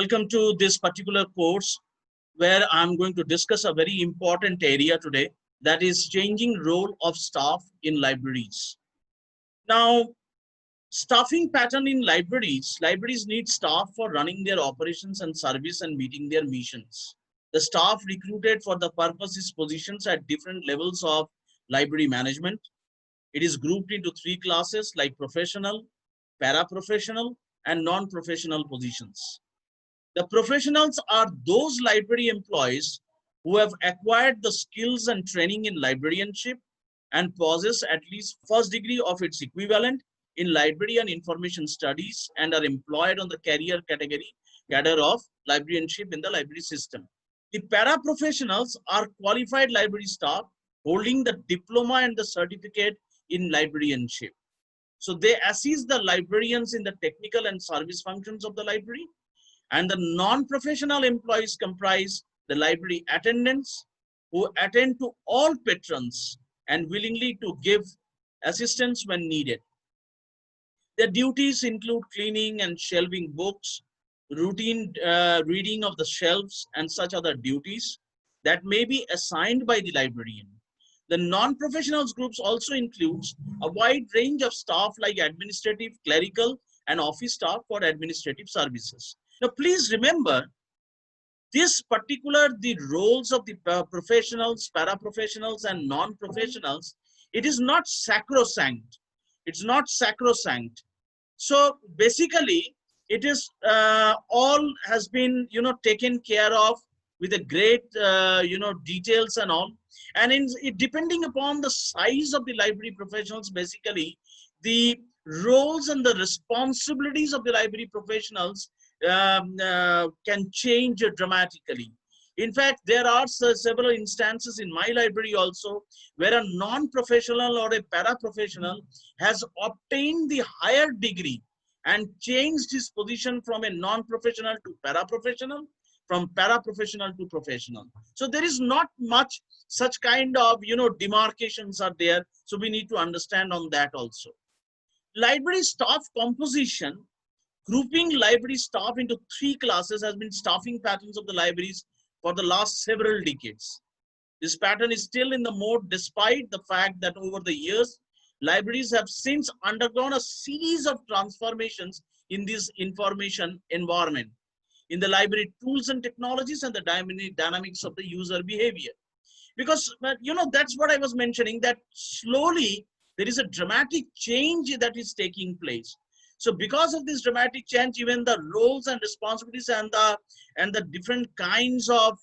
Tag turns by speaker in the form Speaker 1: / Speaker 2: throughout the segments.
Speaker 1: Welcome to this particular course where I'm going to discuss a very important area today, that is changing role of staff in libraries. Now, staffing pattern in libraries need staff for running their operations and service and meeting their missions. The staff recruited for the purposes positions at different levels of library management. It is grouped into three classes like professional, paraprofessional, and non-professional positions. The professionals are those library employees who have acquired the skills and training in librarianship and possess at least first degree of its equivalent in library and information studies and are employed on the career category cadre of librarianship in the library system. The paraprofessionals are qualified library staff holding the diploma and the certificate in librarianship. So they assist the librarians in the technical and service functions of the library. And the non-professional employees comprise the library attendants who attend to all patrons and willingly to give assistance when needed. Their duties include cleaning and shelving books, routine reading of the shelves, and such other duties that may be assigned by the librarian. The non-professionals groups also includes a wide range of staff like administrative, clerical, and office staff for administrative services. Now, please remember, the roles of the professionals, paraprofessionals, and non-professionals, it is not sacrosanct. It's not sacrosanct. So basically, it is all has been, taken care of with a great, details and all. And depending upon the size of the library professionals, basically, the roles and the responsibilities of the library professionals can change dramatically. In fact, there are several instances in my library also where a non-professional or a paraprofessional has obtained the higher degree and changed his position from a non-professional to paraprofessional, from paraprofessional to professional. So there is not much such kind of, demarcations are there. So we need to understand on that also. Library staff composition, grouping library staff into three classes has been staffing patterns of the libraries for the last several decades. This pattern is still in the mode despite the fact that over the years, libraries have since undergone a series of transformations in this information environment, in the library tools and technologies and the dynamics of the user behavior. Because, that's what I was mentioning, that slowly there is a dramatic change that is taking place. So because of this dramatic change, even the roles and responsibilities and the different kinds of,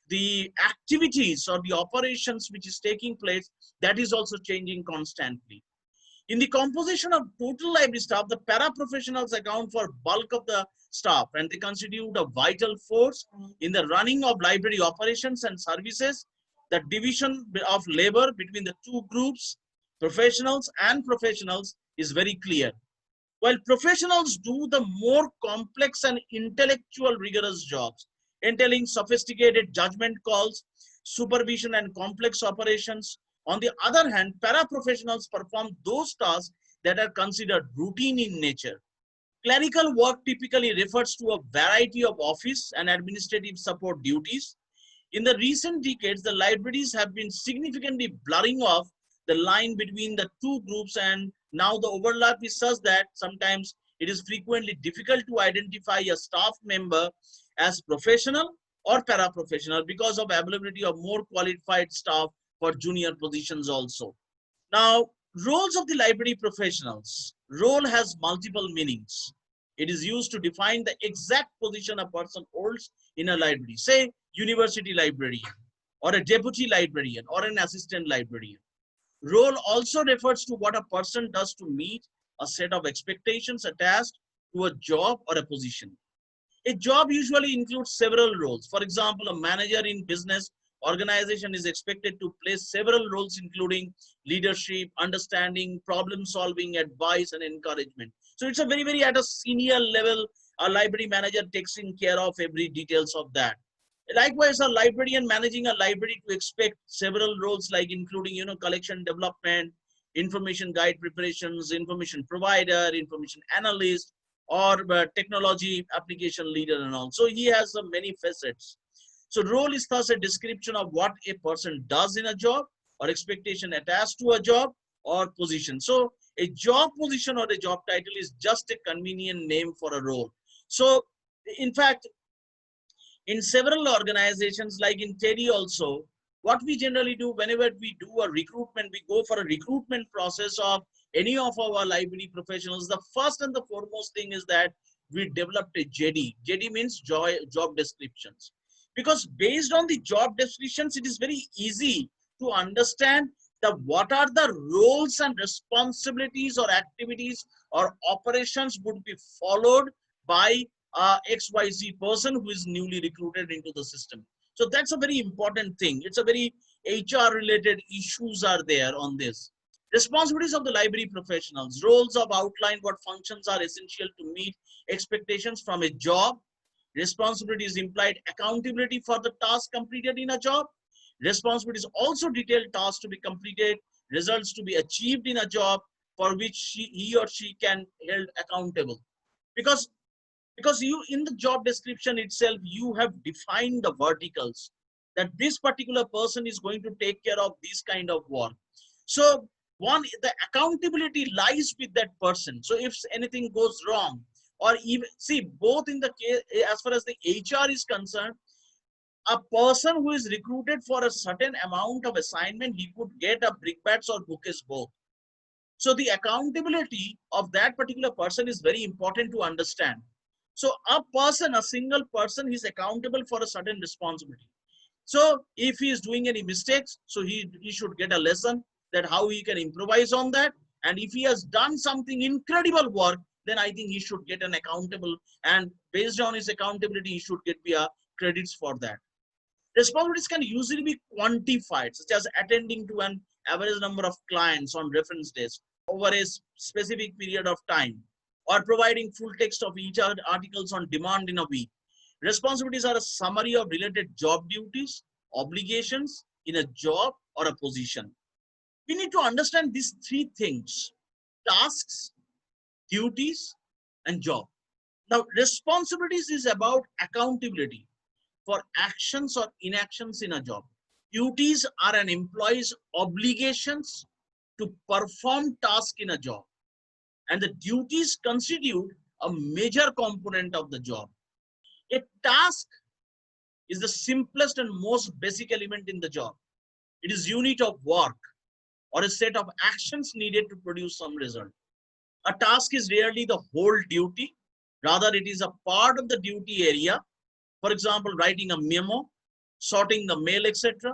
Speaker 1: the activities or the operations which is taking place, that is also changing constantly. In the composition of total library staff, the paraprofessionals account for bulk of the staff and they constitute a vital force in the running of library operations and services. The division of labor between the two groups, professionals and professionals, is very clear. While professionals do the more complex and intellectual rigorous jobs, entailing sophisticated judgment calls, supervision and complex operations, on the other hand, paraprofessionals perform those tasks that are considered routine in nature. Clerical work typically refers to a variety of office and administrative support duties. In the recent decades, the libraries have been significantly blurring off the line between the two groups, and now the overlap is such that sometimes it is frequently difficult to identify a staff member as professional or paraprofessional because of availability of more qualified staff for junior positions also. Now, roles of the library professionals. Role has multiple meanings. It is used to define the exact position a person holds in a library, say university librarian or a deputy librarian or an assistant librarian. Role also refers to what a person does to meet a set of expectations attached to a job or a position. A job usually includes several roles. For example, a manager in business organization is expected to play several roles, including leadership, understanding, problem solving, advice, and encouragement. So it's a very, very at a senior level, a library manager takes in care of every details of that. Likewise, a librarian managing a library to expect several roles like including, collection development, information guide preparations, information provider, information analyst, or technology application leader and all. So he has many facets. So role is thus a description of what a person does in a job or expectation attached to a job or position. So a job position or a job title is just a convenient name for a role. So in fact, in several organizations like in Teddy also, what we generally do whenever we do a recruitment, we go for a recruitment process of any of our library professionals. The first and the foremost thing is that we developed a JD. JD means job descriptions. Because based on the job descriptions, it is very easy to understand the what are the roles and responsibilities or activities or operations would be followed by XYZ person who is newly recruited into the system. So that's a very important thing. It's a very HR related issues are there on this. Responsibilities of the library professionals. Roles of outline what functions are essential to meet expectations from a job. Responsibilities implied accountability for the task completed in a job. Responsibilities also detailed tasks to be completed, results to be achieved in a job for which he or she can held accountable. Because you in the job description itself, you have defined the verticals that this particular person is going to take care of this kind of work. So one, the accountability lies with that person. So if anything goes wrong, or even see both in the case as far as the HR is concerned, a person who is recruited for a certain amount of assignment, he could get a brickbats or bouquets both. So the accountability of that particular person is very important to understand. So a person, a single person, is accountable for a certain responsibility. So if he is doing any mistakes, so he should get a lesson that how he can improvise on that. And if he has done something incredible work, then I think he should get an accountable, and based on his accountability, he should get credits for that. Responsibilities can usually be quantified, such as attending to an average number of clients on reference days over a specific period of time, or providing full text of each articles on demand in a week. Responsibilities are a summary of related job duties, obligations in a job or a position. We need to understand these three things: tasks, duties, and job. Now, responsibilities is about accountability for actions or inactions in a job. Duties are an employee's obligations to perform tasks in a job. And the duties constitute a major component of the job. A task is the simplest and most basic element in the job. It is unit of work or a set of actions needed to produce some result. A task is rarely the whole duty. Rather, it is a part of the duty area. For example, writing a memo, sorting the mail, etc.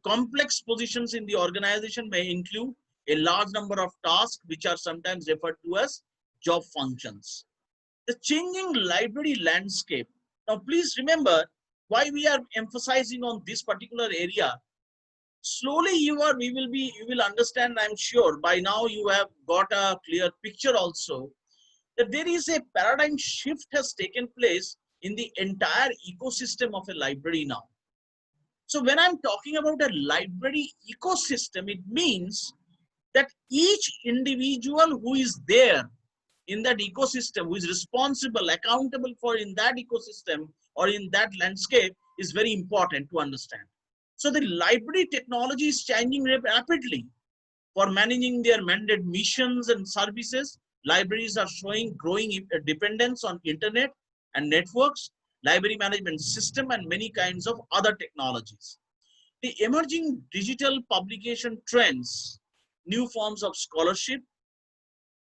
Speaker 1: Complex positions in the organization may include a large number of tasks, which are sometimes referred to as job functions. The changing library landscape. Now, please remember why we are emphasizing on this particular area. Slowly you will understand, I'm sure by now you have got a clear picture also, that there is a paradigm shift has taken place in the entire ecosystem of a library now. So when I'm talking about a library ecosystem, it means that each individual who is there in that ecosystem, who is responsible, accountable for in that ecosystem or in that landscape, is very important to understand. So the library technology is changing rapidly. For managing their mandated missions and services, libraries are showing growing dependence on internet and networks, library management system, and many kinds of other technologies. The emerging digital publication trends, new forms of scholarship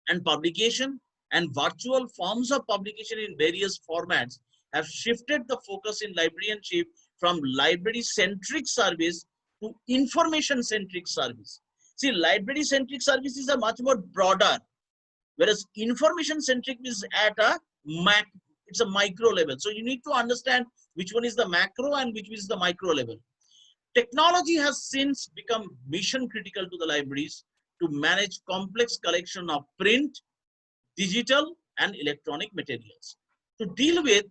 Speaker 1: and publication, and virtual forms of publication in various formats have shifted the focus in librarianship from library-centric service to information-centric service. See, library-centric services are much more broader, whereas information-centric is at a it's a micro level. So you need to understand which one is the macro and which is the micro level. Technology has since become mission critical to the libraries to manage complex collection of print, digital, and electronic materials. To deal with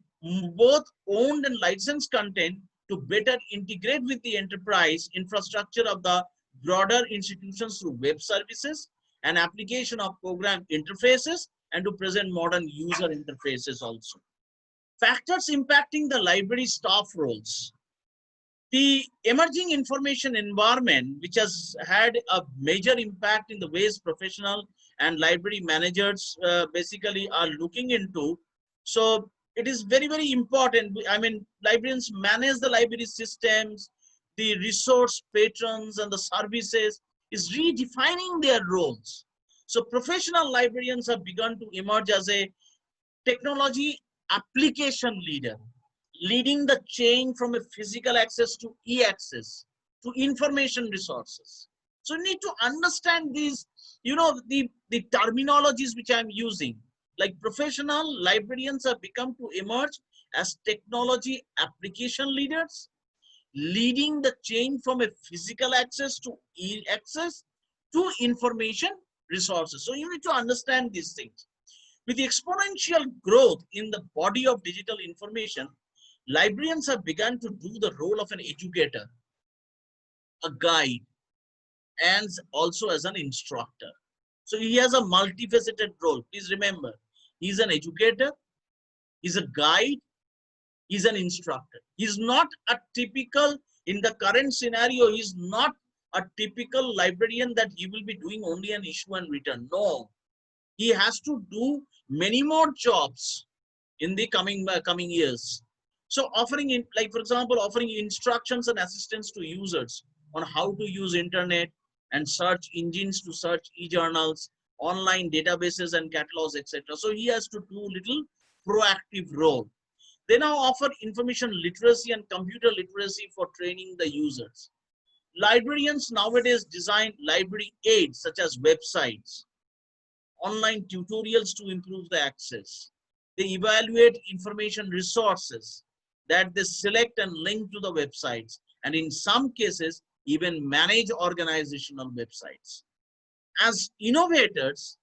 Speaker 1: both owned and licensed content, to better integrate with the enterprise infrastructure of the broader institutions through web services and application of program interfaces and to present modern user interfaces also. Factors impacting the library staff roles. The emerging information environment, which has had a major impact in the ways professional and library managers basically are looking into. So it is very, very important. I mean, librarians manage the library systems, the resource patrons and the services is redefining their roles. So professional librarians have begun to emerge as a technology application leader, leading the chain from a physical access to e-access to information resources. So you need to understand these, the terminologies which I'm using. Like professional librarians have become to emerge as technology application leaders, leading the chain from a physical access to e-access to information resources. So you need to understand these things. With the exponential growth in the body of digital information, librarians have begun to do the role of an educator, a guide, and also as an instructor. So he has a multifaceted role. Please remember, he's an educator, he's a guide, he's an instructor. He's not a typical, in the current scenario, he's not a typical librarian that he will be doing only an issue and return. No, he has to do many more jobs in the coming years. So offering in, like for example, offering instructions and assistance to users on how to use internet and search engines to search e-journals, online databases and catalogs, etc. So he has to do little proactive role. They now offer information literacy and computer literacy for training the users. Librarians nowadays design library aids such as websites, online tutorials to improve the access. They evaluate information resources that they select and link to the websites, and in some cases, even manage organizational websites. As innovators,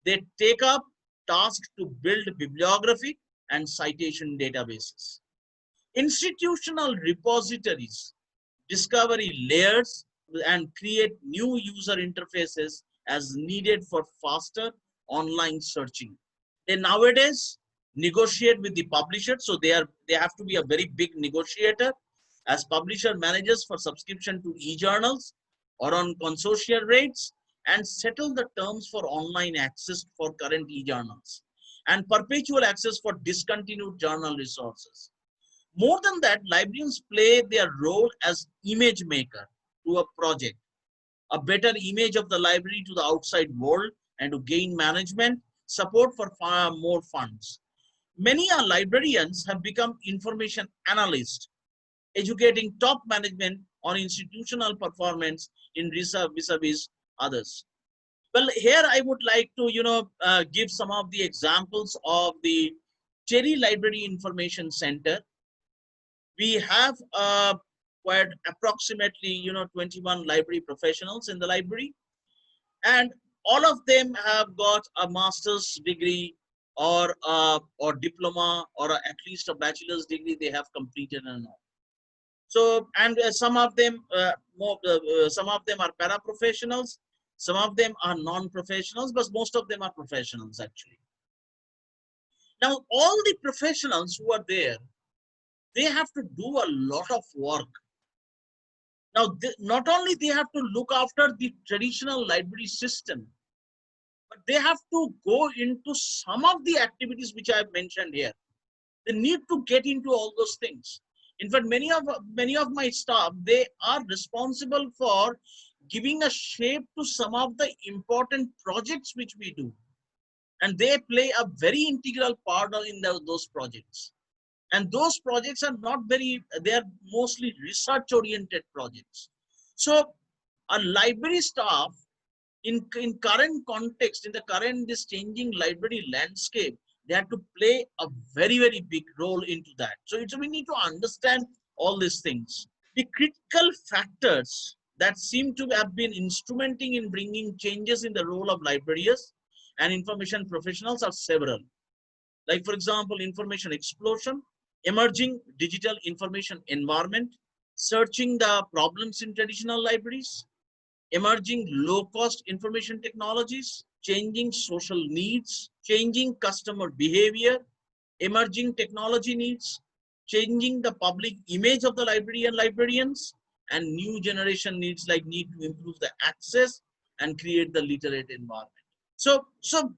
Speaker 1: they take up tasks to build bibliography and citation databases. Institutional repositories, discovery layers, and create new user interfaces as needed for faster online searching. They nowadays negotiate with the publisher, so they have to be a very big negotiator as publisher managers for subscription to e-journals or on consortia rates, and settle the terms for online access for current e-journals and perpetual access for discontinued journal resources. More than that, librarians play their role as image maker to a project, a better image of the library to the outside world, and to gain management support for far more funds. Many librarians have become information analysts, educating top management on institutional performance in vis-a-vis others. Well, here I would like to, give some of the examples of the Cherry Library Information Center. We have quite approximately, 21 library professionals in the library, and all of them have got a master's degree or diploma or at least a bachelor's degree they have completed and all. So, and some of them are paraprofessionals, some of them are non-professionals, but most of them are professionals actually. Now, all the professionals who are there, they have to do a lot of work. Now, not only they have to look after the traditional library system, but they have to go into some of the activities which I have mentioned here. They need to get into all those things. In fact, many of my staff, they are responsible for giving a shape to some of the important projects which we do. And they play a very integral part in those projects. And those projects are not very, they are mostly research oriented projects. So a library staff in current context, in the current this changing library landscape, they have to play a very, very big role into that. So we need to understand all these things. The critical factors that seem to have been instrumenting in bringing changes in the role of librarians and information professionals are several. Like for example, information explosion, emerging digital information environment, searching the problems in traditional libraries, emerging low-cost information technologies, changing social needs, changing customer behavior, emerging technology needs, changing the public image of the library and librarians, and new generation needs like need to improve the access and create the literate environment. So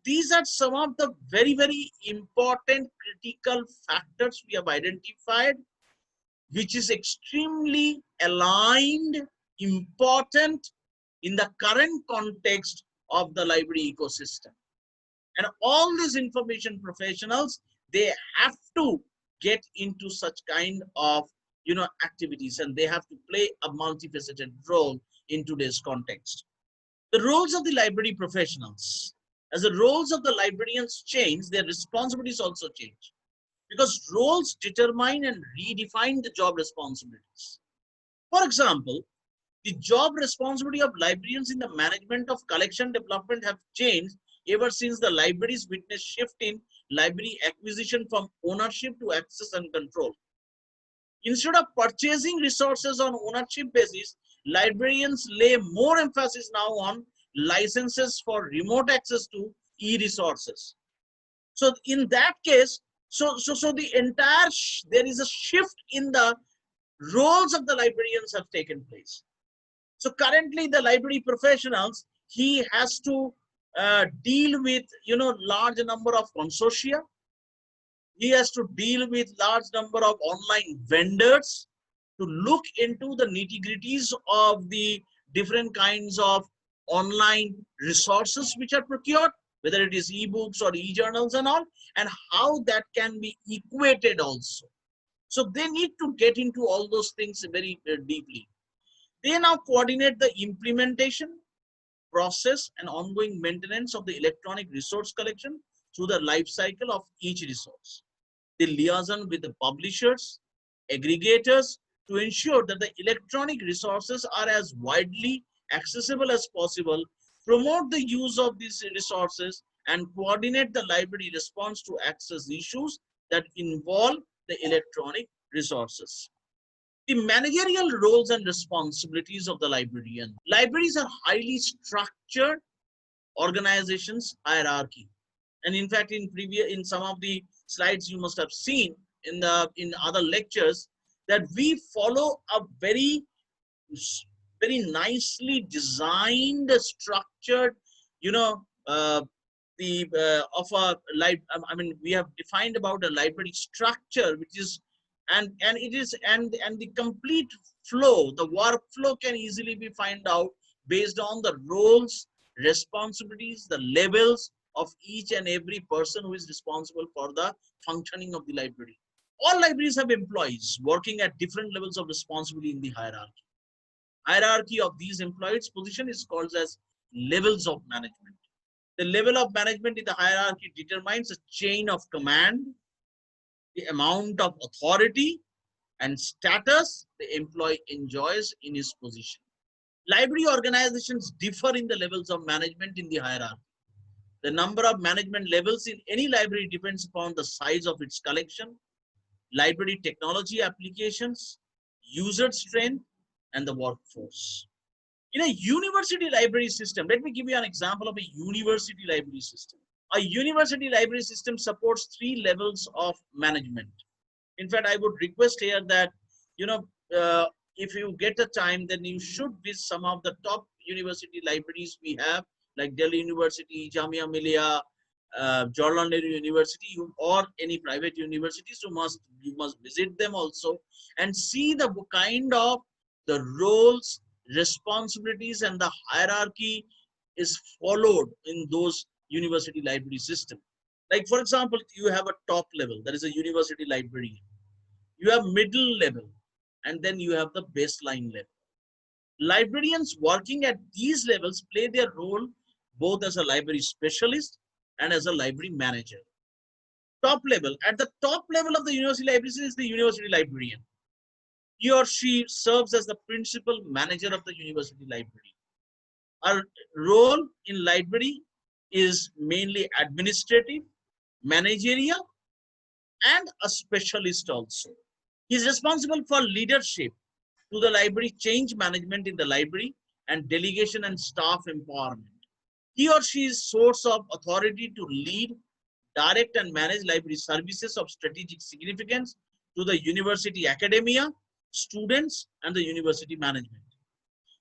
Speaker 1: these are some of the very, very important critical factors we have identified, which is extremely aligned, important in the current context of the library ecosystem. And all these information professionals, they have to get into such kind of activities, and they have to play a multifaceted role in today's context. The roles of the library professionals, as the roles of the librarians change, their responsibilities also change, because roles determine and redefine the job responsibilities. For example, the job responsibility of librarians in the management of collection development have changed ever since the libraries witnessed shift in library acquisition from ownership to access and control. Instead of purchasing resources on ownership basis, librarians lay more emphasis now on licenses for remote access to e-resources. So in that case, so the entire there is a shift in the roles of the librarians have taken place. So currently the library professionals, he has to deal with large number of consortia. He has to deal with large number of online vendors to look into the nitty-gritties of the different kinds of online resources which are procured, whether it is ebooks or e-journals and all, and how that can be equated also. So they need to get into all those things very deeply. They now coordinate the implementation, process, and ongoing maintenance of the electronic resource collection through the life cycle of each resource. They liaison with the publishers, aggregators to ensure that the electronic resources are as widely accessible as possible, promote the use of these resources, and coordinate the library response to access issues that involve the electronic resources. The managerial roles and responsibilities of the librarian. Libraries are highly structured organizations hierarchy. And in fact, in some of the slides you must have seen in other lectures, that we follow a very nicely designed, structured, we have defined about a library structure, which is and the complete flow, the workflow can easily be found out based on the roles, responsibilities, the levels of each and every person who is responsible for the functioning of the library. All libraries have employees working at different levels of responsibility in the hierarchy. Hierarchy of these employees' position is called as levels of management. The level of management in the hierarchy determines a chain of command, the amount of authority and status the employee enjoys in his position. Library organizations differ in the levels of management in the hierarchy. The number of management levels in any library depends upon the size of its collection, library technology applications, user strength, and the workforce. In a university library system, let me give you an example of a university library system. A university library system supports 3 levels of management. In fact, I would request here that, if you get a time, then you should visit some of the top university libraries we have, like Delhi University, Jamia Millia, Jawaharlal Nehru University, or any private universities. You must visit them also and see the kind of the roles, responsibilities, and the hierarchy is followed in those university library system. Like, for example, you have a top level, that is a university librarian. You have middle level, and then you have the baseline level. Librarians working at these levels play their role both as a library specialist and as a library manager. Top level, at the top level of the university library is the university librarian. He or she serves as the principal manager of the university library. Our role in library is mainly administrative, managerial, and a specialist also. He is responsible for leadership to the library, change management in the library, and delegation and staff empowerment. He or she is source of authority to lead, direct and manage library services of strategic significance to the university academia, students and the university management.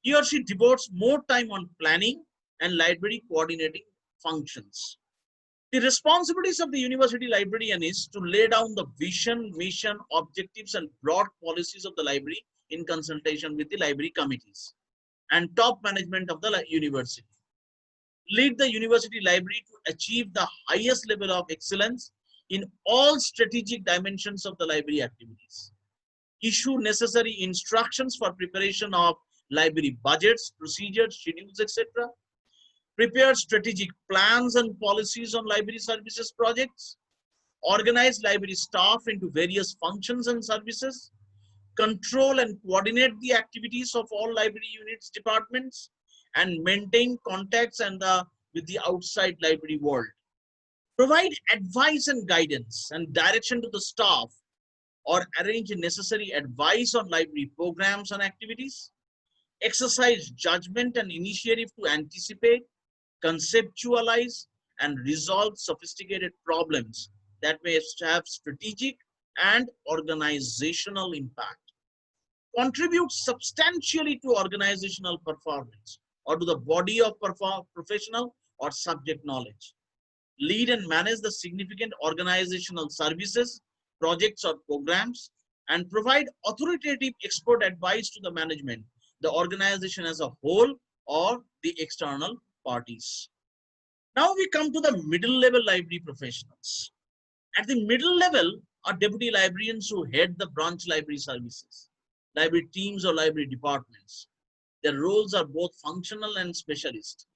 Speaker 1: He or she devotes more time on planning and library coordinating functions. The responsibilities of the university librarian is to lay down the vision, mission, objectives, and broad policies of the library in consultation with the library committees and top management of the university. Lead the university library to achieve the highest level of excellence in all strategic dimensions of the library activities. Issue necessary instructions for preparation of library budgets, procedures, schedules, etc. Prepare strategic plans and policies on library services projects. Organize library staff into various functions and services. Control and coordinate the activities of all library units, departments, and maintain contacts with the outside library world. Provide advice and guidance and direction to the staff or arrange necessary advice on library programs and activities. Exercise judgment and initiative to anticipate, conceptualize, and resolve sophisticated problems that may have strategic and organizational impact. Contribute substantially to organizational performance or to the body of professional or subject knowledge. Lead and manage the significant organizational services, projects or programs, and provide authoritative expert advice to the management, the organization as a whole, or the external parties. Now we come to the middle level library professionals. At the middle level are deputy librarians who head the branch library services, library teams or library departments. Their roles are both functional and specialist.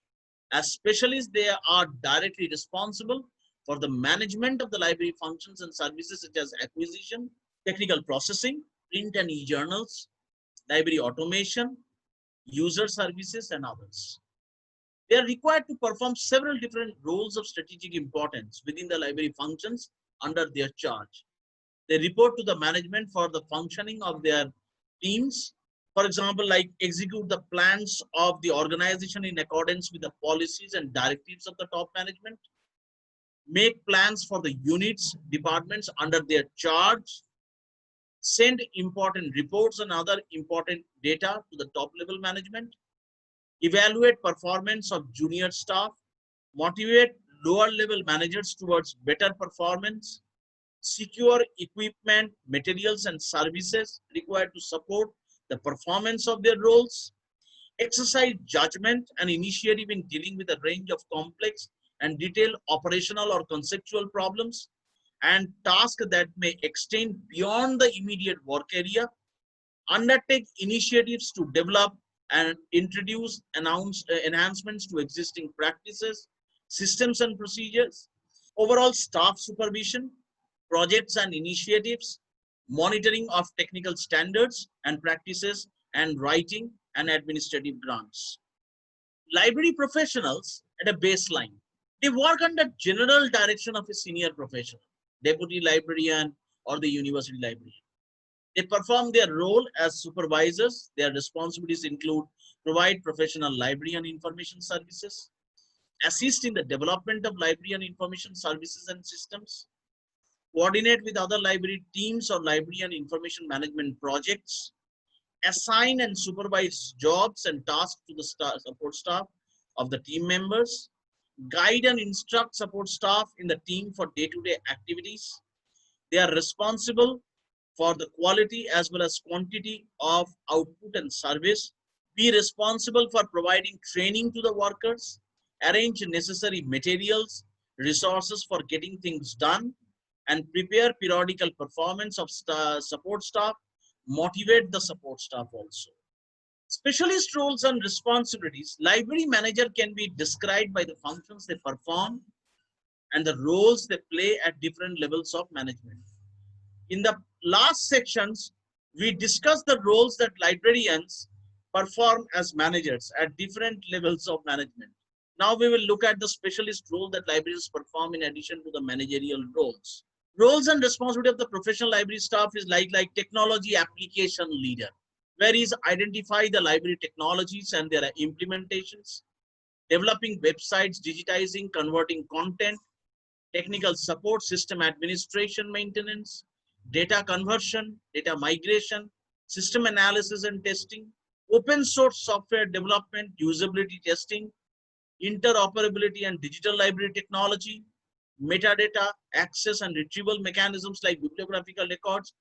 Speaker 1: As specialists, they are directly responsible for the management of the library functions and services such as acquisition, technical processing, print and e-journals, library automation, user services, and others. They are required to perform several different roles of strategic importance within the library functions under their charge. They report to the management for the functioning of their teams. For example, like execute the plans of the organization in accordance with the policies and directives of the top management, make plans for the units, departments under their charge, send important reports and other important data to the top level management, evaluate performance of junior staff, motivate lower level managers towards better performance, secure equipment, materials and services required to support the performance of their roles, exercise judgment and initiative in dealing with a range of complex and detailed operational or conceptual problems and tasks that may extend beyond the immediate work area, undertake initiatives to develop and introduce enhancements to existing practices, systems and procedures, overall staff supervision, projects and initiatives, monitoring of technical standards and practices, and writing and administrative grants. Library professionals at a baseline, they work under general direction of a senior professional, deputy librarian or the university librarian. They perform their role as supervisors. Their responsibilities include provide professional library and information services, assist in the development of library and information services and systems, coordinate with other library teams or library and information management projects, assign and supervise jobs and tasks to the support staff of the team members, guide and instruct support staff in the team for day-to-day activities. They are responsible for the quality as well as quantity of output and service, be responsible for providing training to the workers, arrange necessary materials, resources for getting things done, and prepare periodical performance of support staff, motivate the support staff also. Specialist roles and responsibilities. Library manager can be described by the functions they perform and the roles they play at different levels of management. In the last sections, we discussed the roles that librarians perform as managers at different levels of management. Now we will look at the specialist role that librarians perform in addition to the managerial roles. Roles and responsibility of the professional library staff is like technology application leader, where is identify the library technologies and their implementations, developing websites, digitizing, converting content, technical support, system administration, maintenance, data conversion, data migration, system analysis and testing, open source software development, usability testing, interoperability and digital library technology, metadata, access and retrieval mechanisms like bibliographical records,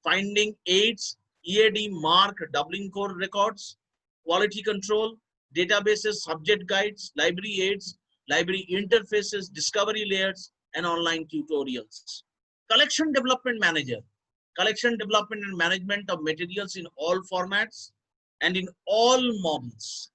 Speaker 1: finding aids, EAD, MARC, Dublin Core records, quality control, databases, subject guides, library aids, library interfaces, discovery layers, and online tutorials. Collection Development Manager, collection, development, and management of materials in all formats and in all models.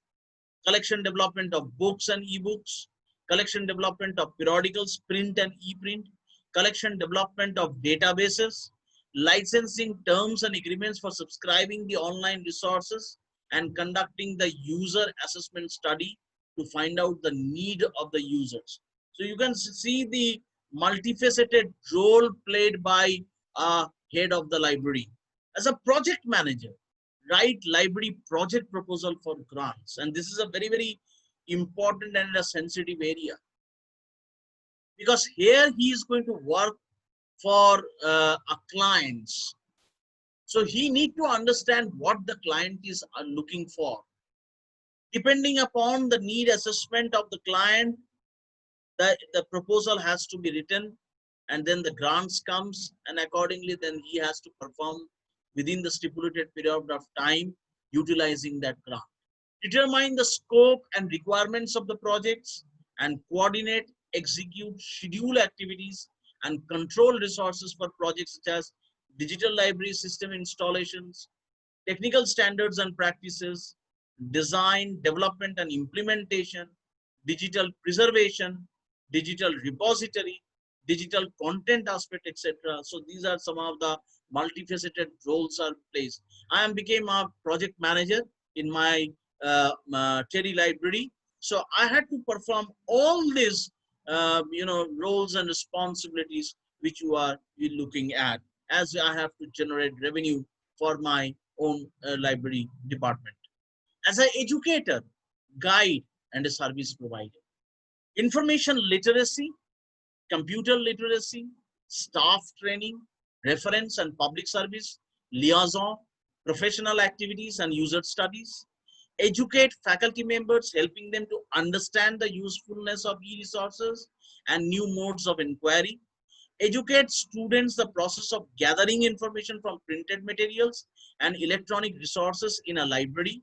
Speaker 1: Collection development of books and ebooks, collection development of periodicals, print and e-print, collection development of databases, licensing terms and agreements for subscribing the online resources, and conducting the user assessment study to find out the need of the users. So you can see the multifaceted role played by a head of the library. As a project manager, write library project proposal for grants. And this is a very, very important and a sensitive area, because here he is going to work for a clients. So he need to understand what the client is looking for. Depending upon the need assessment of the client, the proposal has to be written, and then the grants comes, and accordingly then he has to perform within the stipulated period of time utilizing that grant. Determine the scope and requirements of the projects and coordinate, execute, schedule activities and control resources for projects such as digital library system installations, technical standards and practices, design, development and implementation, digital preservation, digital repository, digital content aspect, etc. So these are some of the multifaceted roles are placed. I became a project manager in my TERI library. So I had to perform all these roles and responsibilities which you are looking at, as I have to generate revenue for my own library department. As an educator, guide, and a service provider. Information literacy, computer literacy, staff training, reference and public service, liaison, professional activities and user studies. Educate faculty members, helping them to understand the usefulness of e-resources and new modes of inquiry. Educate students the process of gathering information from printed materials and electronic resources in a library.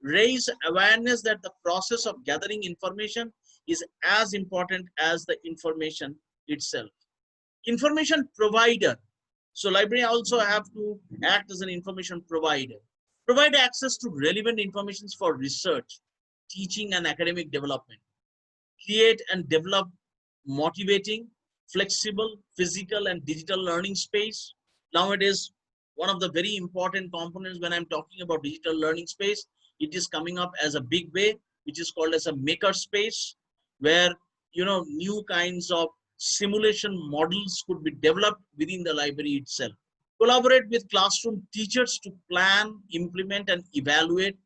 Speaker 1: Raise awareness that the process of gathering information is as important as the information itself. Information provider. So library also have to act as an information provider. Provide access to relevant information for research, teaching and academic development. Create and develop motivating, flexible, physical and digital learning space. Nowadays, one of the very important components when I'm talking about digital learning space, it is coming up as a big way, which is called as a maker space, where new kinds of simulation models could be developed within the library itself. Collaborate with classroom teachers to plan, implement, and evaluate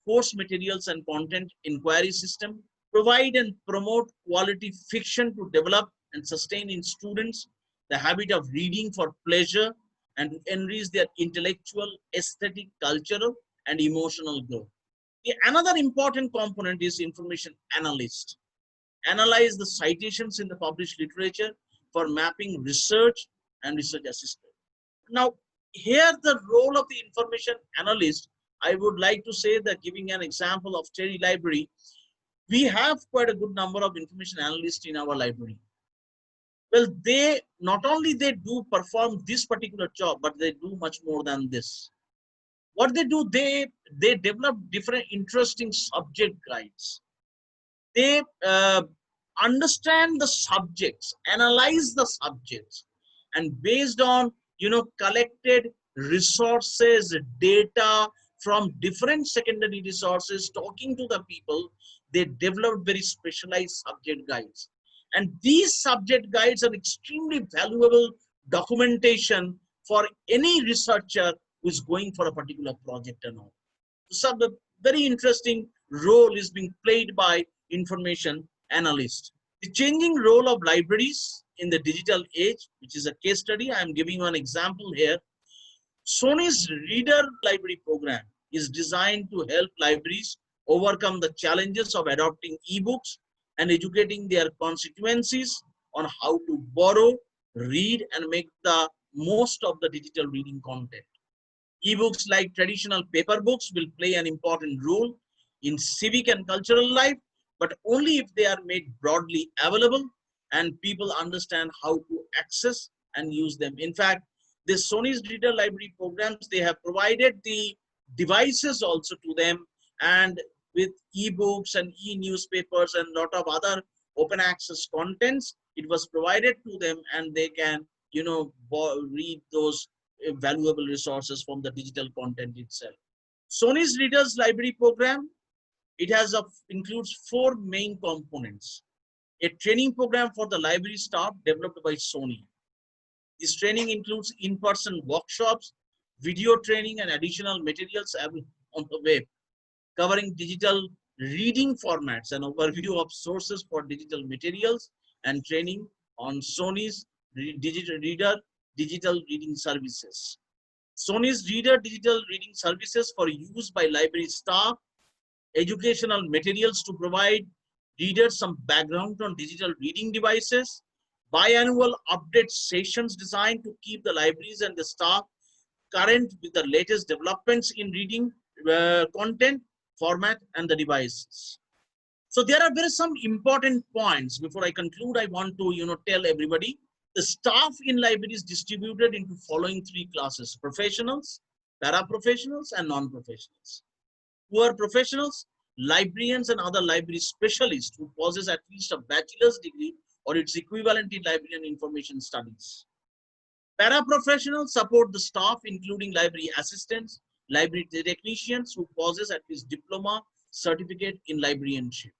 Speaker 1: course materials and content inquiry system. Provide and promote quality fiction to develop and sustain in students the habit of reading for pleasure and to enrich their intellectual, aesthetic, cultural, and emotional growth. Another important component is information analyst. Analyze the citations in the published literature for mapping research and research assistant. Now, here the role of the information analyst, I would like to say that, giving an example of TERI library, we have quite a good number of information analysts in our library. Well, they not only they do perform this particular job, but they do much more than this. What they do, they develop different interesting subject guides. They understand the subjects, analyze the subjects, and based on collected resources, data from different secondary resources, talking to the people, they develop very specialized subject guides. And these subject guides are extremely valuable documentation for any researcher who is going for a particular project and all. So the very interesting role is being played by information analyst. The changing role of libraries in the digital age, which is a case study. I am giving one example here. Sony's Reader Library program is designed to help libraries overcome the challenges of adopting ebooks and educating their constituencies on how to borrow, read, and make the most of the digital reading content. Ebooks, like traditional paper books, will play an important role in civic and cultural life, but only if they are made broadly available and people understand how to access and use them. In fact, this Sony's Reader Library programs, they have provided the devices also to them, and with ebooks and e-newspapers and lot of other open access contents, it was provided to them, and they can, read those valuable resources from the digital content itself. Sony's Readers Library program, it includes 4 main components. A training program for the library staff developed by Sony. This training includes in-person workshops, video training, and additional materials on the web, covering digital reading formats and overview of sources for digital materials and training on Sony's digital reading services. Sony's Reader digital reading services for use by library staff, educational materials to provide readers some background on digital reading devices, biannual update sessions designed to keep the libraries and the staff current with the latest developments in reading content, format, and the devices. So there are some important points. Before I conclude, I want to tell everybody the staff in libraries distributed into following 3 classes: professionals, paraprofessionals, and non-professionals. Who are professionals? Librarians and other library specialists who possess at least a bachelor's degree or its equivalent in library and information studies. Paraprofessionals support the staff, including library assistants, library technicians who possess at least diploma certificate in librarianship.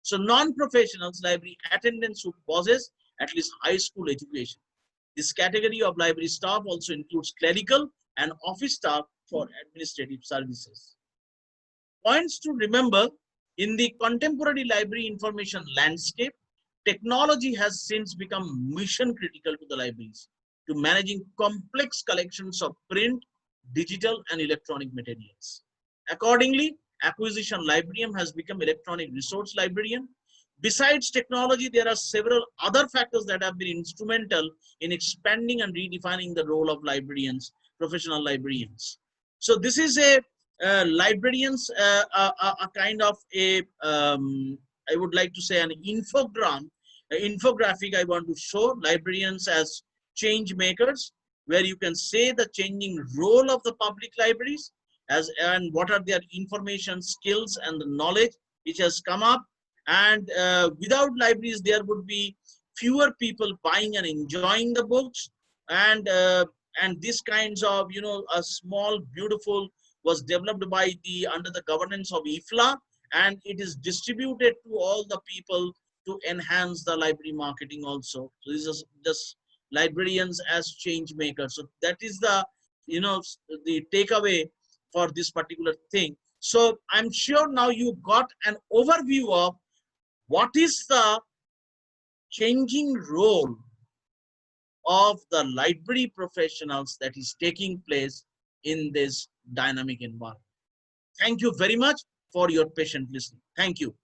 Speaker 1: So non-professionals, library attendants who possess at least high school education. This category of library staff also includes clerical and office staff for administrative services. Points to remember: in the contemporary library information landscape, technology has since become mission critical to the libraries, to managing complex collections of print, digital, and electronic materials. Accordingly, acquisition librarian has become electronic resource librarian. Besides technology, there are several other factors that have been instrumental in expanding and redefining the role of librarians, professional librarians. So this is a librarians, a kind of a, I would like to say, an infographic I want to show librarians as change makers, where you can say the changing role of the public libraries and what are their information skills and the knowledge which has come up. And without libraries, there would be fewer people buying and enjoying the books. And these kinds of, a small, beautiful was developed by under the governance of IFLA, and it is distributed to all the people to enhance the library marketing also. So this is just librarians as change makers. So that is the, the takeaway for this particular thing. So I'm sure now you got an overview of what is the changing role of the library professionals that is taking place in this dynamic environment. Thank you very much for your patient listening. Thank you.